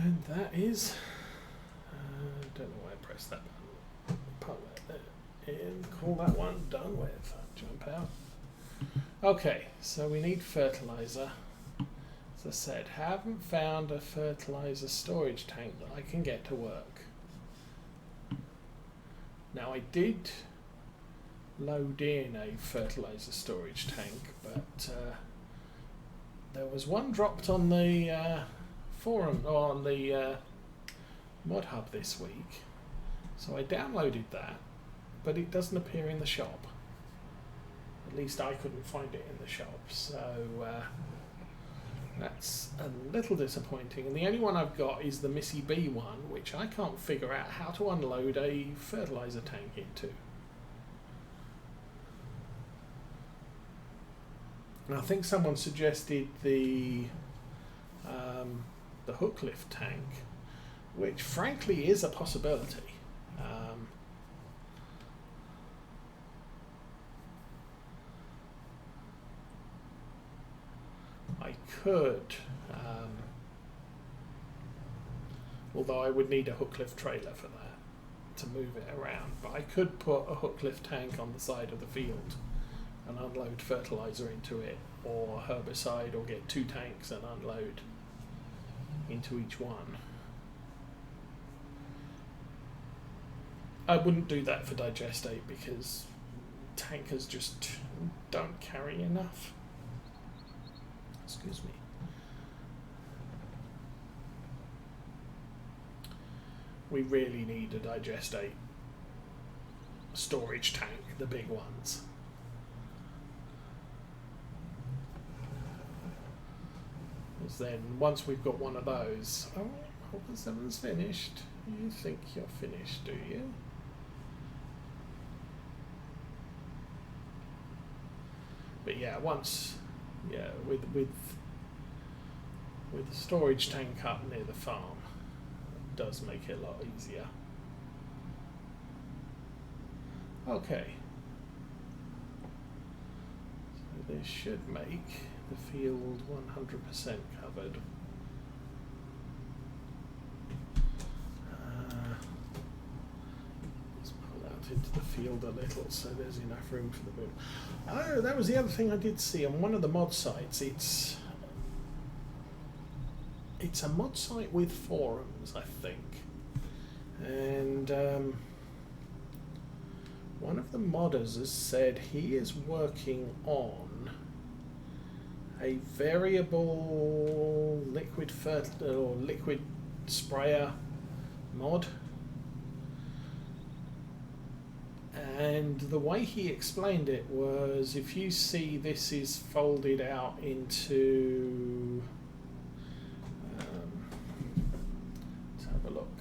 And that is, don't know why I pressed that button. Put that there in, call that one done with. Jump out. Okay, so we need fertilizer. As I said, haven't found a fertilizer storage tank that I can get to work. Now I did load in a fertilizer storage tank, but there was one dropped on the forum, or on the mod hub this week, so I downloaded that, but it doesn't appear in the shop. At least I couldn't find it in the shop, so that's a little disappointing. And the only one I've got is the Missy B one, which I can't figure out how to unload a fertilizer tank into. And I think someone suggested the hook lift tank, which frankly is a possibility. I could, although I would need a hook lift trailer for that to move it around, but I could put a hook lift tank on the side of the field and unload fertilizer into it, or herbicide, or get two tanks and unload into each one. I wouldn't do that for digestate because tankers just don't carry enough. Excuse me. We really need a digestate storage tank, the big ones. Because then once we've got one of those, oh, Hopper 7's finished. You think you're finished, do you? But yeah, once, yeah, with the storage tank up near the farm, it does make it a lot easier. Okay. So this should make the field 100% covered. Let's pull out into the field a little so there's enough room for the boom. Oh, that was the other thing I did see on one of the mod sites. It's a mod site with forums, I think, and one of the modders has said he is working on a variable liquid or liquid sprayer mod, and the way he explained it was, if you see this is folded out into, let's have a look,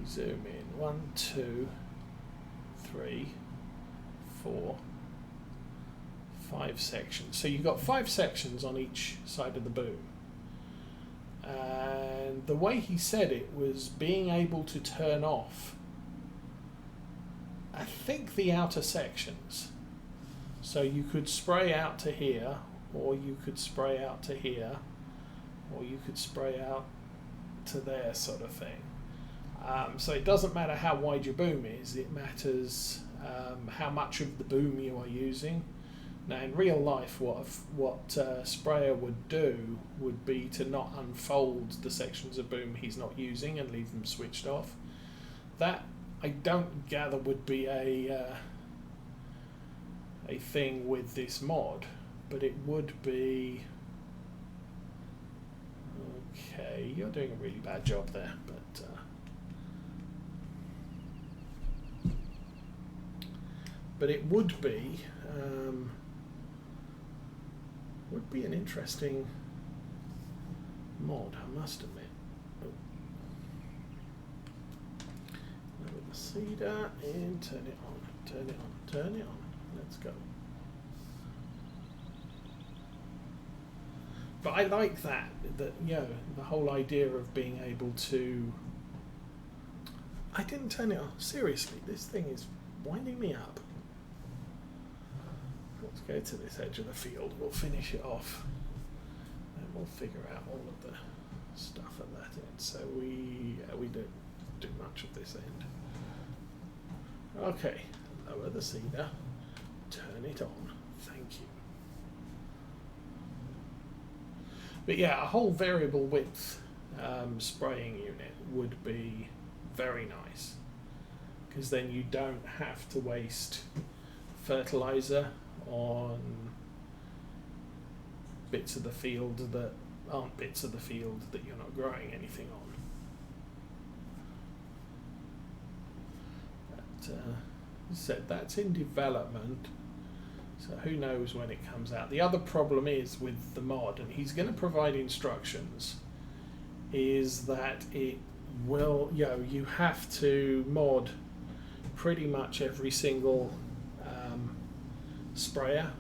zoom in, 1, 2, 3, 4, 5 sections. So you've got 5 sections on each side of the boom. And the way he said it was being able to turn off, I think, the outer sections. So you could spray out to here, or you could spray out to here, or you could spray out to there, sort of thing. So it doesn't matter how wide your boom is, it matters how much of the boom you are using. Now in real life, what sprayer would do would be to not unfold the sections of boom he's not using and leave them switched off. That, I don't gather, would be a thing with this mod, but it would be... Okay, you're doing a really bad job there, but it would be an interesting mod, I must admit. Oh. Now with the cedar in, turn it on, turn it on, turn it on. Let's go. But I like that, you know, the whole idea of being able to... I didn't turn it on. Seriously, this thing is winding me up. Let's go to this edge of the field. We'll finish it off. And we'll figure out all of the stuff at that so we don't do much of this end. Okay, lower the cedar, turn it on, thank you. But yeah, a whole variable width spraying unit would be very nice, because then you don't have to waste fertilizer on bits of the field that aren't bits of the field that you're not growing anything on. But as I said, that's in development, so who knows when it comes out. The other problem is with the mod, and he's going to provide instructions, is that it will, you have to mod pretty much every single sprayer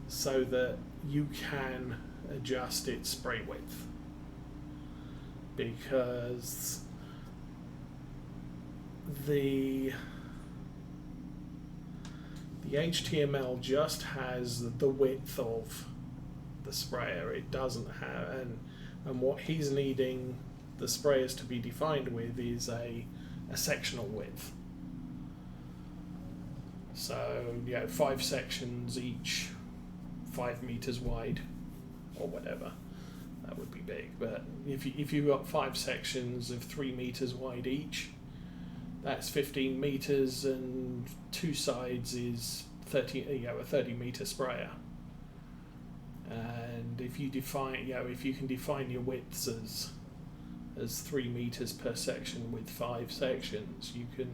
so that you can adjust its spray width, because the HTML just has the width of the sprayer. It doesn't have, and what he's needing the sprayers to be defined with is a sectional width. So 5 sections each 5 meters wide or whatever, that would be big. But if you've got 5 sections of 3 meters wide each, that's 15 meters, and 2 sides is a 30 meter sprayer. And if you define, if you can define your widths as 3 meters per section with 5 sections, you can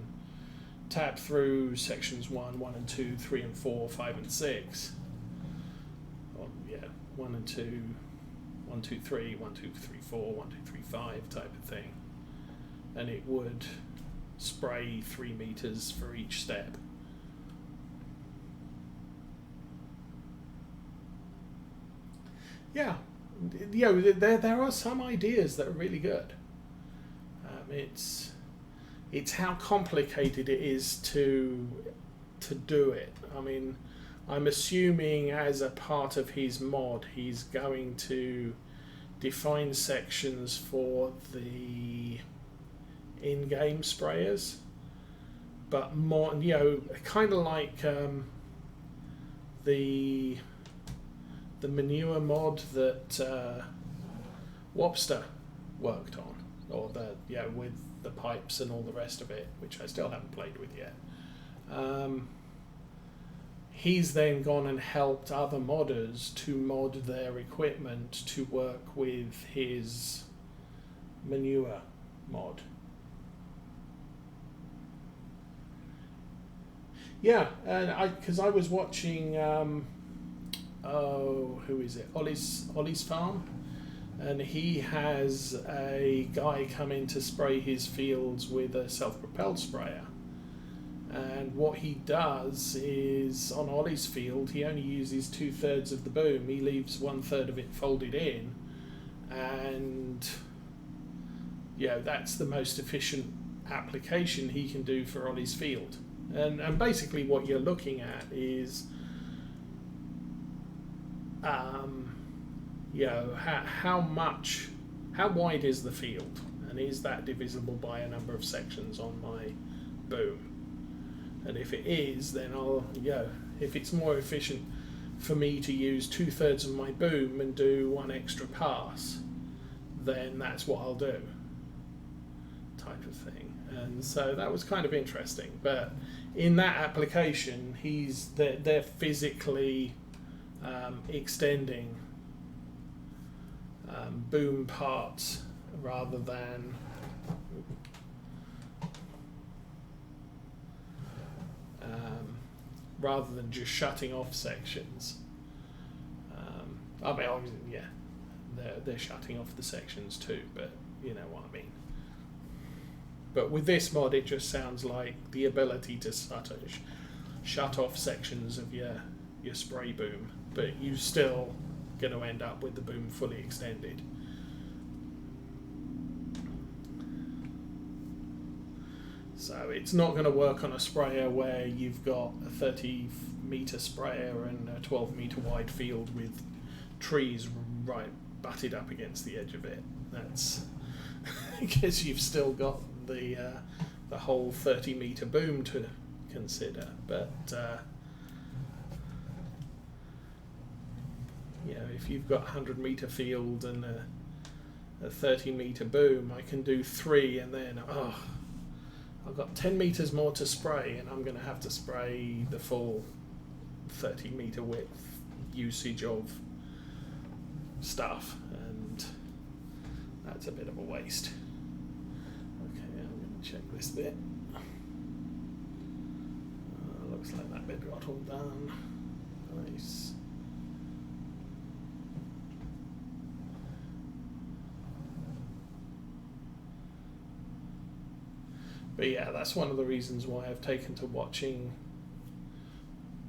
tap through sections 1, 1 and 2, 3 and 4, 5 and 6. Or 1 and 2, 1, 2, 3, 1, 2, 3, 4, 1, 2, 3, 5 type of thing, and it would spray 3 meters for each step. There are some ideas that are really good. It's how complicated it is to do it. I mean, I'm assuming as a part of his mod, he's going to define sections for the in-game sprayers, but more, kind of like the manure mod that Wobster worked on, or with the pipes and all the rest of it, which I still haven't played with yet. He's then gone and helped other modders to mod their equipment to work with his manure mod. Yeah, and because I was watching, who is it? Ollie's Farm, and he has a guy come in to spray his fields with a self-propelled sprayer. And what he does is, on Ollie's field, he only uses 2/3 of the boom. He leaves 1/3 of it folded in, and that's the most efficient application he can do for Ollie's field. And basically what you're looking at is how wide is the field, and is that divisible by a number of sections on my boom? And if it is, then if it's more efficient for me to use 2/3 of my boom and do 1 extra pass, then that's what I'll do, type of thing. And so that was kind of interesting. But in that application, they're physically extending boom parts rather than just shutting off sections. They're shutting off the sections too, but you know what I mean. But with this mod, it just sounds like the ability to shut off sections of your spray boom, but you're still going to end up with the boom fully extended. So it's not going to work on a sprayer where you've got a 30-meter sprayer and a 12-meter wide field with trees right butted up against the edge of it. That's because you've still got the whole 30-meter boom to consider. But you know, if you've got 100-meter field and a 30-meter boom, I can do 3, and then I've got 10 meters more to spray, and I'm going to have to spray the full 30-meter width usage of stuff, and that's a bit of a waste. Okay, I'm going to check this bit. Looks like that bit got all done. Nice. But yeah, that's one of the reasons why I've taken to watching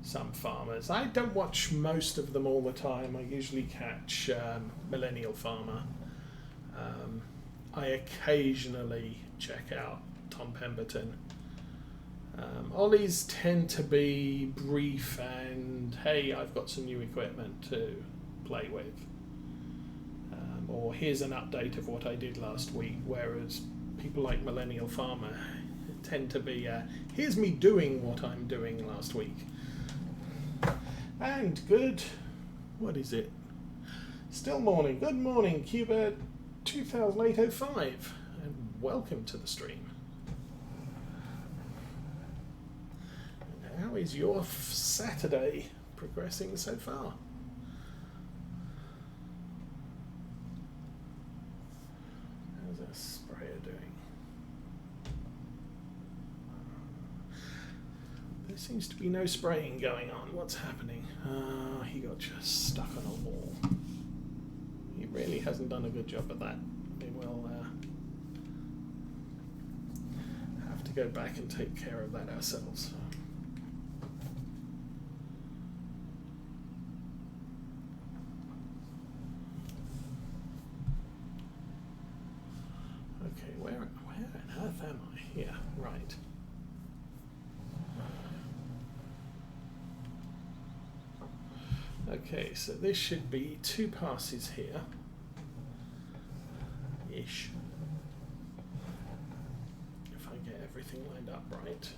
some farmers. I don't watch most of them all the time. I usually catch Millennial Farmer. I occasionally check out Tom Pemberton. Ollies tend to be brief and, hey, I've got some new equipment to play with. Or here's an update of what I did last week, whereas people like Millennial Farmer tend to be, here's me doing what I'm doing last week. And good, what is it? Still morning. Good morning, Cuba 2008-05, and welcome to the stream. How is your Saturday progressing so far? How's that sprayer doing? There seems to be no spraying going on. What's happening? He got just stuck on a wall. He really hasn't done a good job at that. We will have to go back and take care of that ourselves. Okay, where on earth am I? Yeah, right. Okay, so this should be 2 passes here, ish, if I get everything lined up right.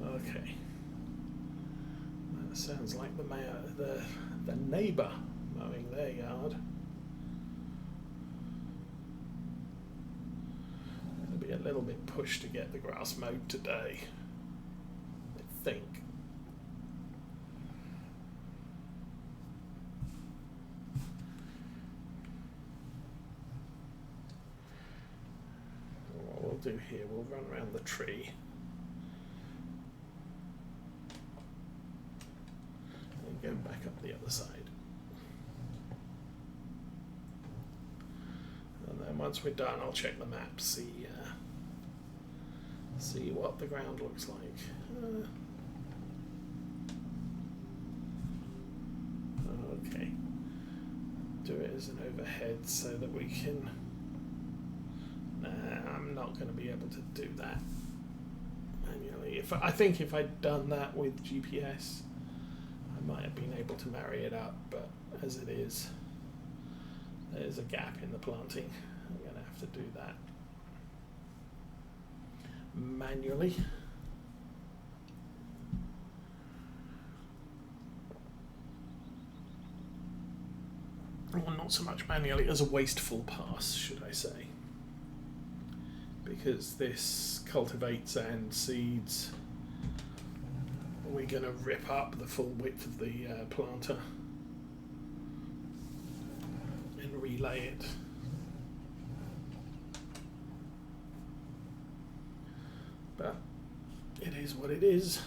Okay, that sounds like the neighbour mowing their yard. A little bit pushed to get the grass mowed today, I think. What we'll do here, we'll run around the tree and go back up the other side. And then once we're done, I'll check the map, see what the ground looks like. Okay. Do it as an overhead so that we can... Nah, I'm not going to be able to do that manually. I think if I'd done that with GPS, I might have been able to marry it up, but as it is, there's a gap in the planting. I'm going to have to do that manually. Well, not so much manually as a wasteful pass, should I say, because this cultivates and seeds. We're going to rip up the full width of the planter and relay it. But it is what it is.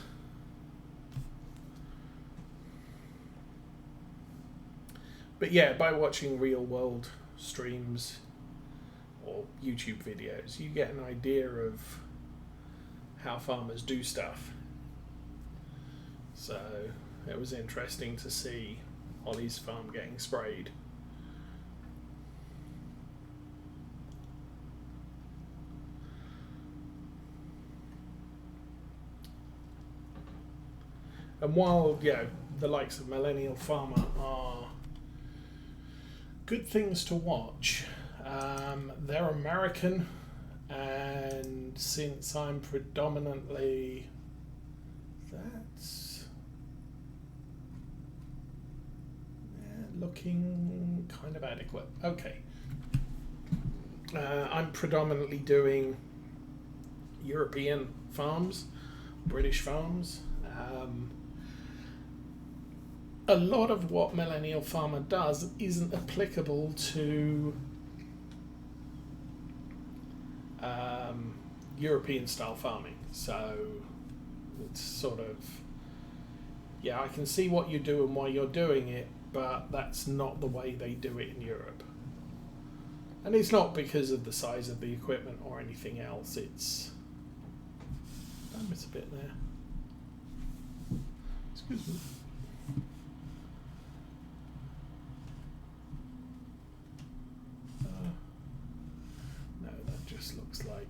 But yeah, by watching real world streams or YouTube videos, you get an idea of how farmers do stuff. So it was interesting to see Ollie's farm getting sprayed. And while, you know, the likes of Millennial Farmer are good things to watch, they're American, and since I'm predominantly, that's looking kind of adequate. Okay. I'm predominantly doing European farms, British farms. A lot of what Millennial Farmer does isn't applicable to European style farming, so it's sort of, yeah, I can see what you do and why you're doing it, but that's not the way they do it in Europe. And it's not because of the size of the equipment or anything else, it's, I miss a bit there, excuse me. No, that just looks like,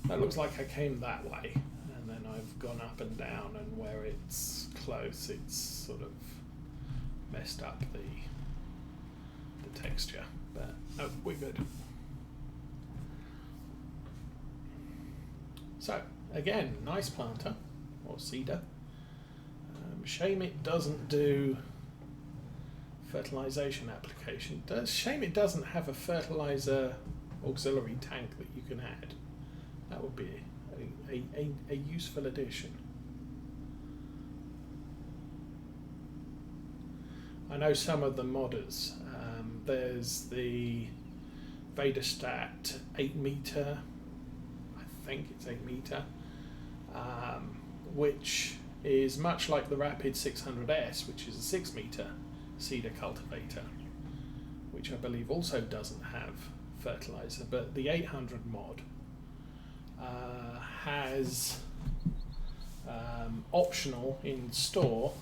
that looks like I came that way and then I've gone up and down, and where it's close it's sort of messed up the texture, but no, we're good. So again, nice planter or seeder. Shame it doesn't do fertilization application. Shame it doesn't have a fertilizer auxiliary tank that you can add. That would be a useful addition. I know some of the modders. There's the Vadastat 8 meter, I think it's 8 meter, which is much like the Rapid 600S, which is a 6 meter seeder cultivator, which I believe also doesn't have fertilizer, but the 800 mod has optional in store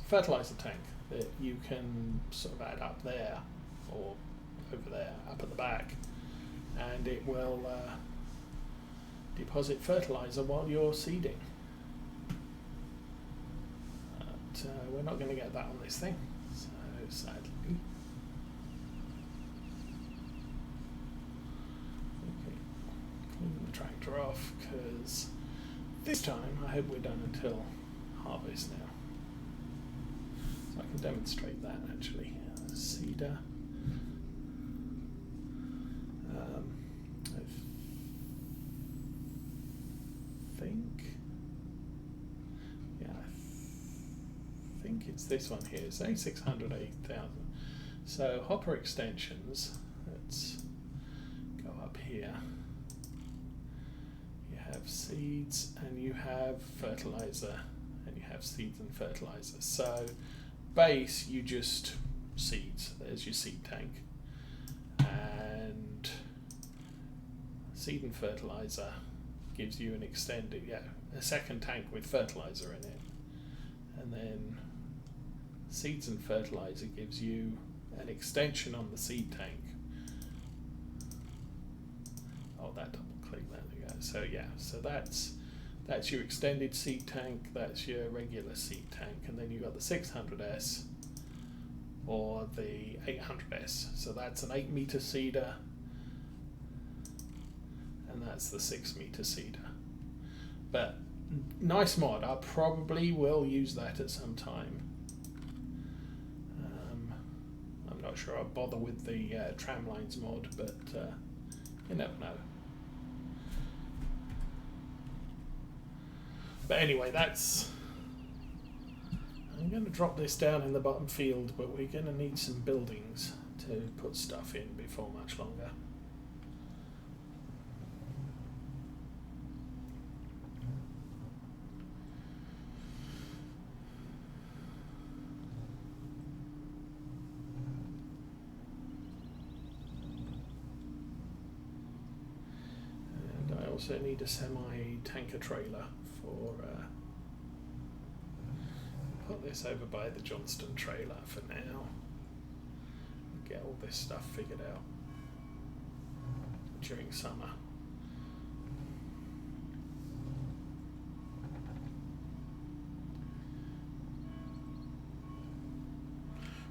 fertilizer tank that you can sort of add up there or over there, up at the back, and it will deposit fertilizer while you're seeding. But we're not going to get that on this thing, so sadly. Okay, clean the tractor off, because this time I hope we're done until harvest now. So I can demonstrate that actually. Seeder. I think it's this one here. It's A600 8000. So hopper extensions. Let's go up here. You have seeds and you have fertilizer, and you have seeds and fertilizer. So base, you just seeds. There's your seed tank, and seed and fertilizer gives you an extended, a second tank with fertilizer in it, and then seeds and fertilizer gives you an extension on the seed tank. Oh, that double click, there we go. So yeah, so that's your extended seed tank, that's your regular seed tank, and then you've got the 600S or the 800S. So that's an 8 meter seeder, and that's the 6 meter seeder. But nice mod, I probably will use that at some time. I'm not sure I'll bother with the tramlines mod, but you never know. But anyway, that's, I'm going to drop this down in the bottom field, but we're going to need some buildings to put stuff in before much longer. And I also need a semi-tanker trailer for put this over by the Johnston trailer for now. Get all this stuff figured out. during summer.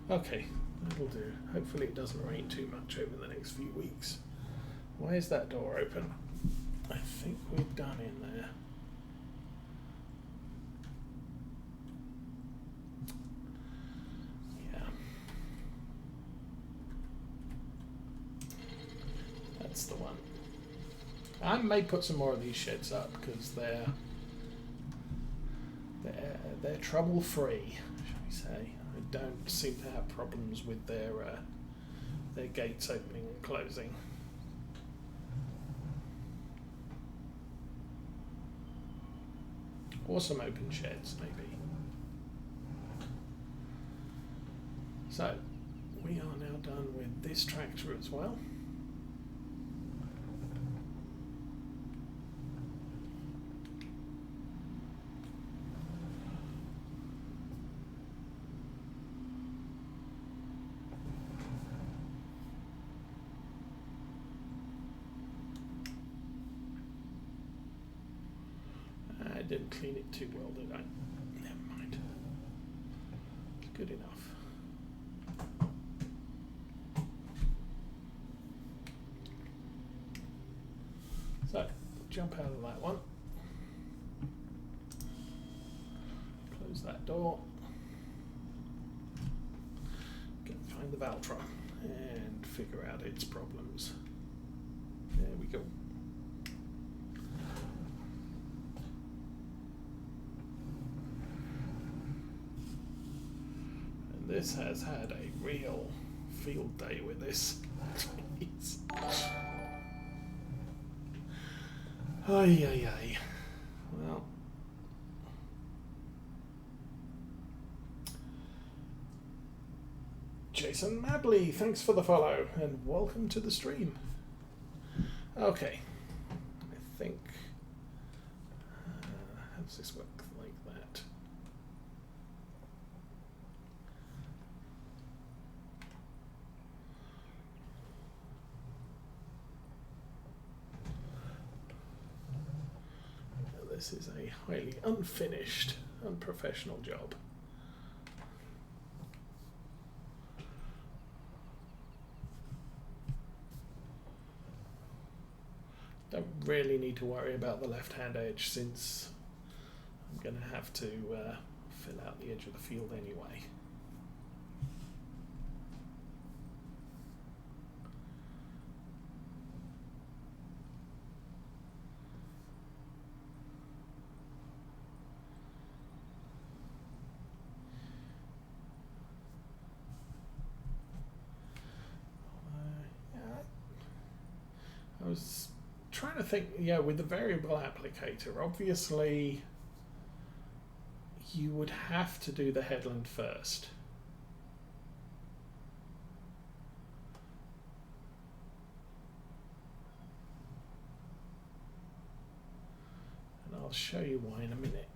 Okay, that'll do. Hopefully it doesn't rain too much over the next few weeks. Why is that door open? I think we're done in there. Yeah. That's the one. I may put some more of these sheds up because they're trouble-free, shall we say. I don't seem to have problems with their gates opening and closing. Or some open sheds, maybe. So, we are now done with this tractor as well. I didn't clean it too well, did I? Never mind. It's good enough. So, jump out of that one. Close that door. Go find the Valtra and figure out its problems. There we go. This has had a real field day with this. Jeez. Ay, ay, ay. Well. Jason Madley, thanks for the follow and welcome to the stream. Okay. I think. How does this work like that? This is a highly unfinished, unprofessional job. Don't really need to worry about the left-hand edge since I'm going to have to fill out the edge of the field anyway. I was trying to think, yeah, with the variable applicator, obviously you would have to do the headland first. And I'll show you why in a minute.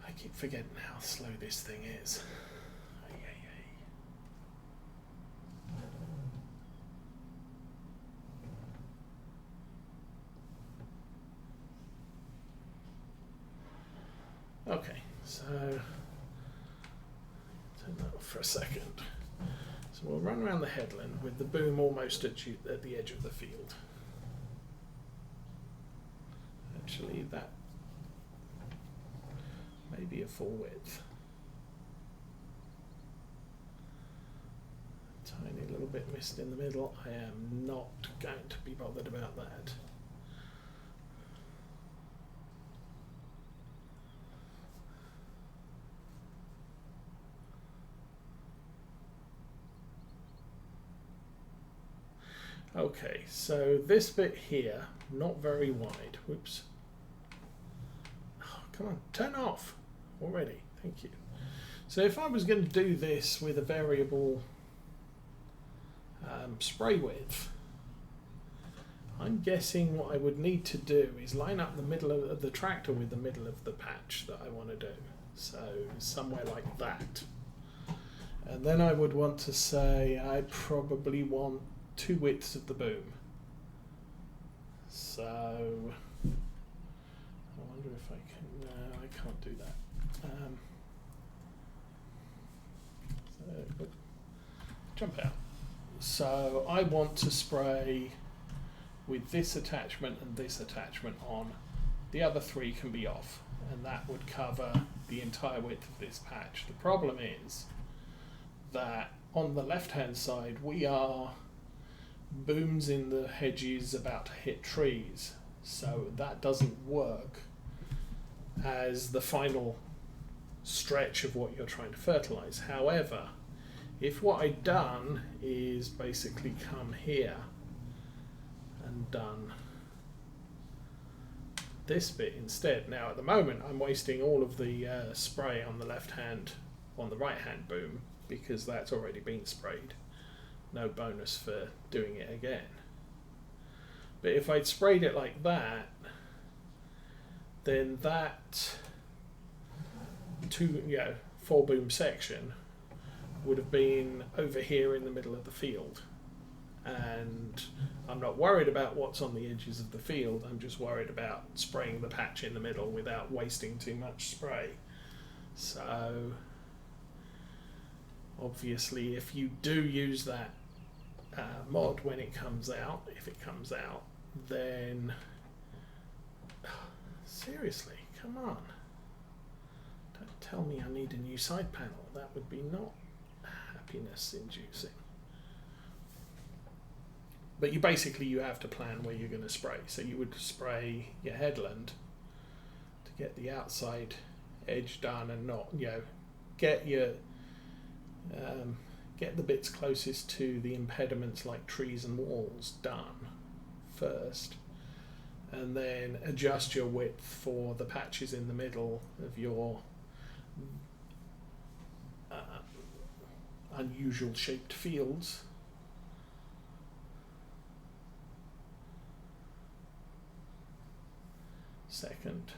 I keep forgetting how slow this thing is. Okay, so turn that off for a second. So we'll run around the headland with the boom almost at the edge of the field. Actually, that may be a full width. Tiny little bit missed in the middle. I am not going to be bothered about that. Okay, so this bit here, not very wide. Whoops. Oh, come on, turn off already. Thank you. So if I was going to do this with a variable spray width, I'm guessing what I would need to do is line up the middle of the tractor with the middle of the patch that I want to do. So somewhere like that. And then I would want to say I probably want two widths of the boom. So I wonder if I can. No, I can't do that. So, jump out. So I want to spray with this attachment and this attachment on. The other three can be off, and that would cover the entire width of this patch. The problem is that on the left hand side we are booms in the hedges about to hit trees, so that doesn't work as the final stretch of what you're trying to fertilize. However, if what I'd done is basically come here and done this bit instead. Now at the moment I'm wasting all of the spray on the right hand boom because that's already been sprayed. No bonus for doing it again. But if I'd sprayed it like that, then that 4 boom section would have been over here in the middle of the field. And I'm not worried about what's on the edges of the field, I'm just worried about spraying the patch in the middle without wasting too much spray. So obviously if you do use that mod when it comes out, if it comes out, then seriously, come on, don't tell me I need a new side panel. That would be not happiness inducing. But you have to plan where you're going to spray. So you would spray your headland to get the outside edge done and not, get the bits closest to the impediments like trees and walls done first, and then adjust your width for the patches in the middle of your unusual shaped fields. Second,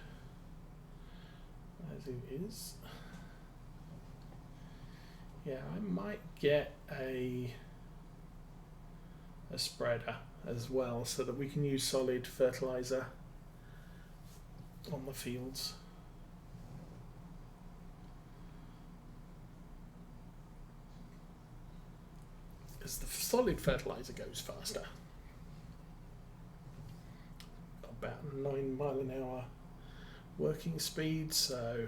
as it is. Yeah, I might get a spreader as well so that we can use solid fertilizer on the fields. As the solid fertilizer goes faster. About 9 mile an hour working speed, so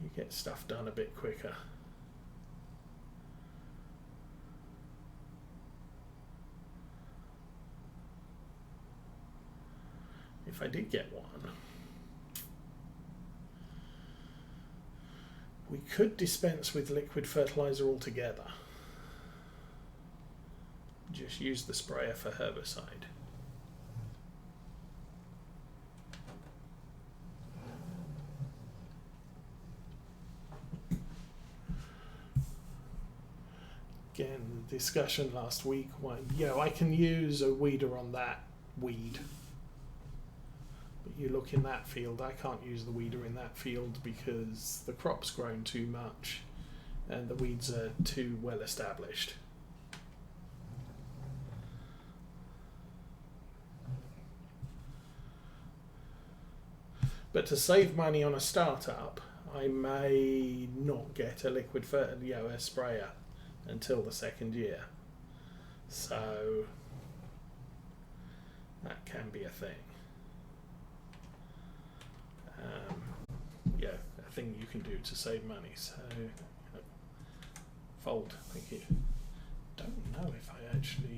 you get stuff done a bit quicker. If I did get one, we could dispense with liquid fertilizer altogether. Just use the sprayer for herbicide. Again, the discussion last week, I can use a weeder on that weed. But you look in that field, I can't use the weeder in that field because the crop's grown too much and the weeds are too well established. But to save money on a startup, I may not get a liquid a sprayer until the second year. So that can be a thing. A thing you can do to save money. So fold, thank you. Don't know if I actually